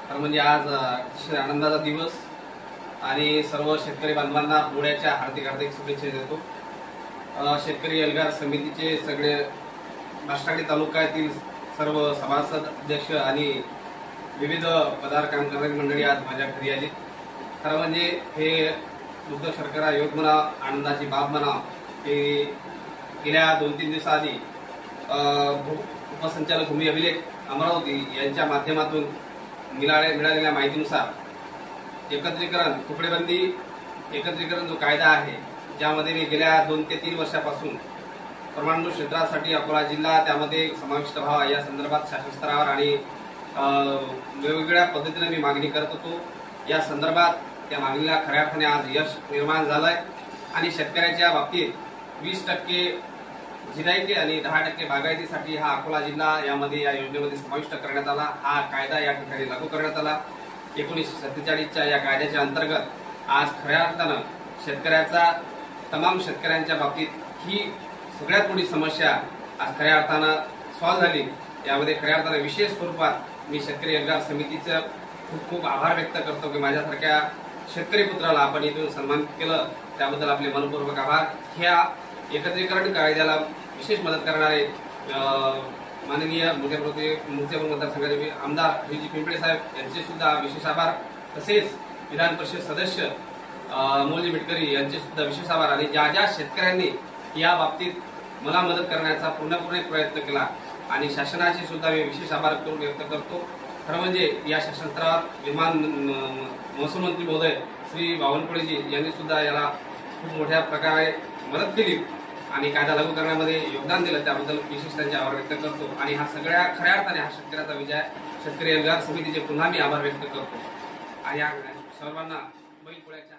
तर म्हणजे आज अतिशय आनंदाचा दिवस आणि सर्व शेतकरी बांधवांना पोळ्याच्या हार्दिक हार्दिक शुभेच्छा देतो। शेतकरी एल्गार समितीचे सगळे बाष्टाडी तालुक्यातील सर्व सभासद अध्यक्ष आणि विविध पदार काम करणारी मंडळी आज माझ्या घरी आली। खरं म्हणजे हे दुग्ध शर्करा योग म्हणा, आनंदाची बाब म्हणा, हे गेल्या 2-3 दिवसाआधी उपसंचालक भूमी अभिलेख अमरावती यांच्या माध्यमातून मिळालेल्या माहितीनुसार एकत्रीकरण तुकडेबंदी एकत्रीकरण जो कायदा आहे, ज्यामध्ये गेल्या 2 ते 3 वर्षापासून प्रमाणभूत क्षेत्रासाठी अकोला जिल्हा त्यामध्ये समाविष्ट व्हावा या संदर्भात शासन स्तरावर आणि वेगवेगळ्या पद्धतीने मी मागणी करत होतो। या संदर्भात त्या मागणीला खऱ्या अर्थाने आज यश निर्माण झालंय आणि शेतकऱ्याच्या बाबतीत 20% जिरायती आणि 10% बागायतीसाठी हा अकोला जिल्हा यामध्ये या योजनेमध्ये समाविष्ट करण्यात आला। हा कायदा या ठिकाणी लागू करण्यात आला। 1947च्या या कायद्याच्या अंतर्गत आज खऱ्या अर्थानं शेतकऱ्याचा तमाम शेतकऱ्यांच्या बाबतीत ही सगळ्यात मोठी समस्या आज खऱ्या अर्थानं सॉल्व्ह झाली। यामध्ये खऱ्या अर्थानं विशेष स्वरूपात मी शेतकरी एल्गार समितीचं खूप खूप आभार व्यक्त करतो की माझ्यासारख्या शेतकरी पुत्राला आपण इथून सन्मानित केलं, त्याबद्दल आपले मनपूर्वक आभार। ह्या एकत्रीकरण कायद्याला विशेष मदत करणारे माननीय मुळचे मतदारसंघाचे आमदार जी पिंपळे साहेब यांचे सुद्धा विशेष आभार, तसेच विधान परिषद सदस्य अमोलजी मिटकरी यांचे सुद्धा विशेष आभार। आणि ज्या ज्या शेतकऱ्यांनी या बाबतीत मला मदत करण्याचा पूर्णपणे प्रयत्न केला आणि शासनाचे सुद्धा मी विशेष आभार व्यक्त करतो। खरं म्हणजे या शासन स्तरावर विद्यमान महसूल मंत्री महोदय श्री बावनकुळेजी यांनी सुद्धा याला खूप मोठ्या प्रकारे मदत केली आणि कायदा लागू करण्यामध्ये योगदान दिलं, त्याबद्दल विशेष त्यांचे आभार व्यक्त करतो। आणि हा सगळ्या खऱ्या अर्थाने हा शेतकऱ्याचा विजय, शेतकरी एल्गार समितीचे पुन्हा मी आभार व्यक्त करतो आणि या सर्वांना बैलपोळ्याच्या